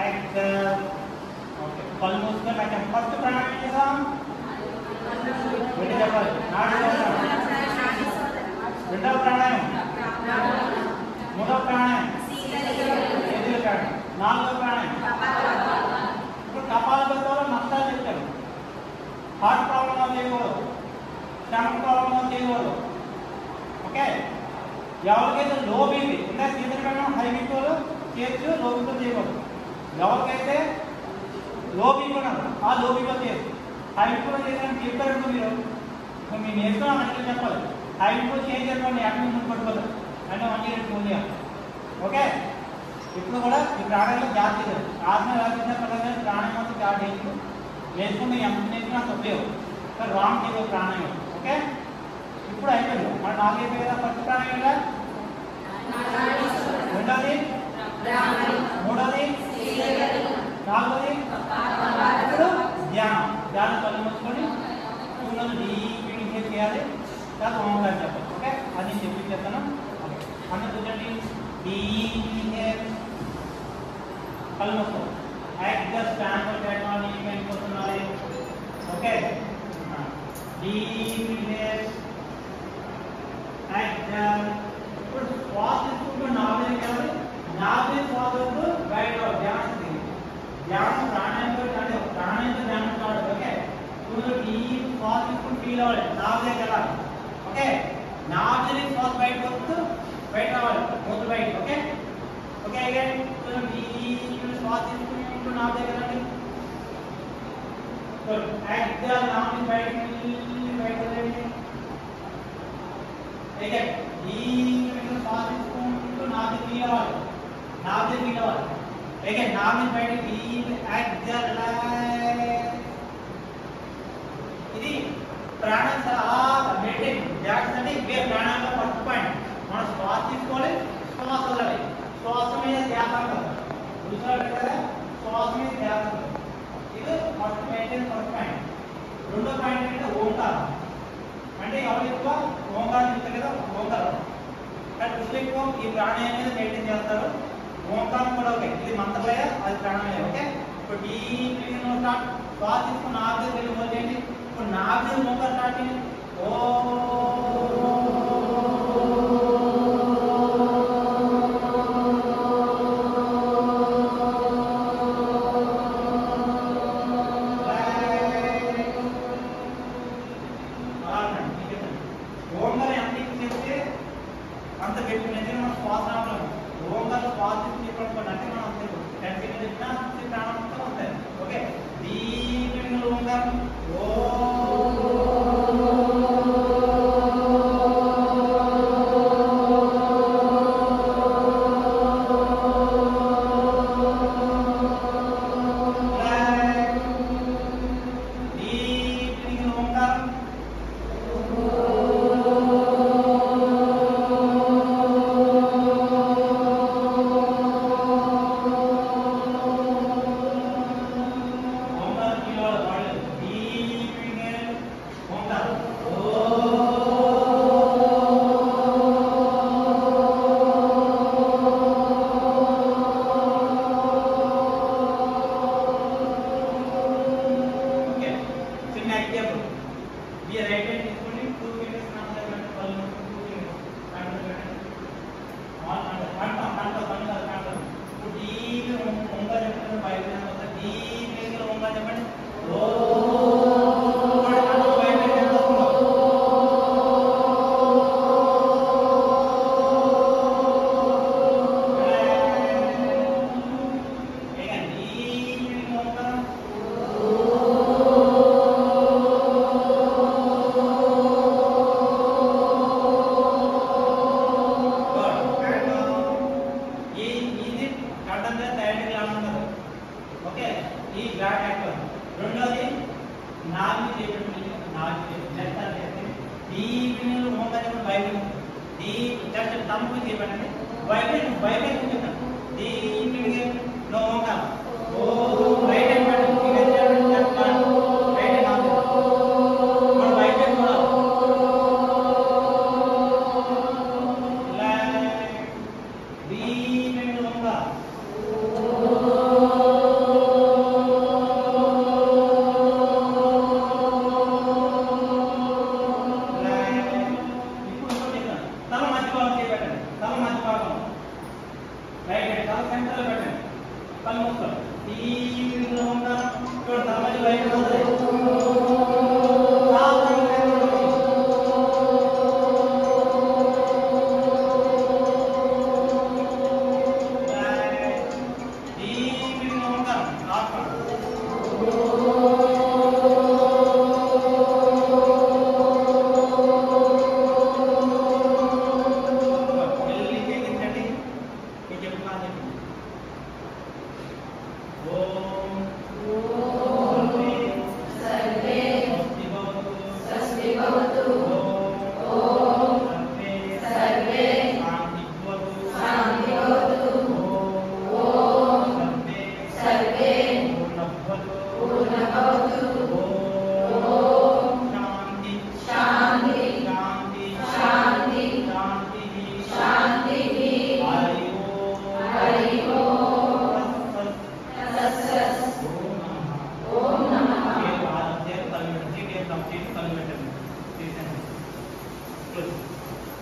Excel okay कल मूసుకొని అంటే first ప్రాణం ఏం చేద్దాం వెళ్ళి చెప్పాలి నాడి రెండవ ప్రాణాయామం మూడవ ప్రాణాయామం చేతుల ప్రాణాయామం నాలుగవ ప్రాణాయామం ఇప్పుడు కపాలభాతిలో నష్టాలు చెప్తారు హార్ట్ ప్రాబ్లం చేయకూడదు స్టమక్ ప్రాబ్లం చేయకూడదు ఓకే ఎవరికైతే లో బీపీ ఇంకా చేతుల ప్రాణాయామం హై బీపీ వాళ్ళు చేయొచ్చు లో బీపీ చేయకూడదు ఎవరికైతే లో బీపీ ఉన్నారు ఆ లో బీపీ చేయొచ్చు హై బీపీ చేయాలని చెప్పారు మీరు నేర్చుకున్నా మనకి చెప్పాలి హై బీపీ చేంజ్ చేసుకోండి యాక్టివ్ ముందు పట్టుకోవాలి అంటే 1 year ముందుగా ఓకే ఇప్పుడు కూడా ఈ ప్రాణాయామం జాగ్రత్త ఆత్మ వ్యాపించిన పరంగా ప్రాణాయామం జాగ్రత్త చేయండి నేర్చుకుంటే ఎంత నేర్చుకున్నా అంత ఉపయోగం కానీ రాంగ్ చేయదు ప్రాణాయామం ఓకే ఇప్పుడు అయిపోయింది మన 4 అయిపోయి కదా ఫస్ట్ ప్రాణాయామం రెండోది మూడోది నాలుగోది ఇప్పుడు ధ్యానం ధ్యానం కళ్ళు మూసుకొని డీప్ చేయాలి తర్వాత ఓంకారం చెప్పాలి ఓకే అది చెప్పి చెప్తాను అందరూ చూడండి డీప్ కళ్ళు మూసుకో యాక్టర్ స్టాండర్డ్ టెక్నాలజీ వెళ్ళిపోతున్నారు ఓకే డీప్ యాక్టర్ ఇప్పుడు శ్వాస తీసుకుంటూ నాభి కావాలి నాభి శ్వాసకు బయట ధ్యానం ప్రాణాయామం అంటే ప్రాణాయామం ధ్యానం కాదు ఓకే ఇప్పుడు డీప్ శ్వాస తీసుకుంటూ ఫీల్ అవ్వాలి నాభి వెళ్ళాలి ఓకే నాభి శ్వాస బయట వస్తూ బయట రావాలి మూత బయట ఓకే ఓకే అగైన్ ఇప్పుడు డీప్ శ్వాస తీసుకుంటూ నాభి వెళ్ళాలి గుడ్ ఎక్సెల్ నాభి బయట వెళ్ళండి అగైన్ డీప్ శ్వాస తీసుకుంటూ నాభి ఫీల్ అవ్వాలి నాభి ఫీల్ అవ్వాలి again now is by deep exhale ఇది ప్రాణం చాలా మెయింటైన్ జాగ్రత్త అంటే ఇవే ప్రాణాయామం ఫస్ట్ పాయింట్ మనం శ్వాస తీసుకోవాలి శ్వాస వదలాలి శ్వాస మీద ధ్యాస ఉంటుంది చూసారు కదా శ్వాస మీద ధ్యాస ఉంటుంది ఇది ఫస్ట్ మెయింటైన్ ఫస్ట్ పాయింట్ రెండో పాయింట్ ఏంటంటే ఓంకారం అంటే ఎవరు ఎక్కువ ఓంకారం చెప్తారు కదా ఓంకారం కానీ ఋషులు ఎక్కువ ఈ ప్రాణాయామం మీద మెయింటైన్ చేస్తారు ఓంకారం కూడా ఓకే ఇది మంత్రలయ అది ప్రాణాయామం ఓకే ఇప్పుడు డీప్ బ్రీతింగ్ స్టార్ట్ శ్వాస తీసుకుని నాభి వెళ్ళి మొదలైంది ఇప్పుడు నాభి ఓంకారం స్టార్ట్ చేయండి ఓంకారం ఎంత చేస్తే అంత గట్టి మనం శ్వాస ఓంకారం శ్వాస తీసుకుని అంటే మనం అంతే 10 seconds చెప్పినా ప్రాణం అంతా ఉంటాయి ఓకే డీప్ ఓంకారం Deep into సెంటర్ లో పెట్టండి కళ్ళు మూసుకోండి ఈ ఓంకారం ఇక్కడ తలమని బయటకు వస్తుంది Close.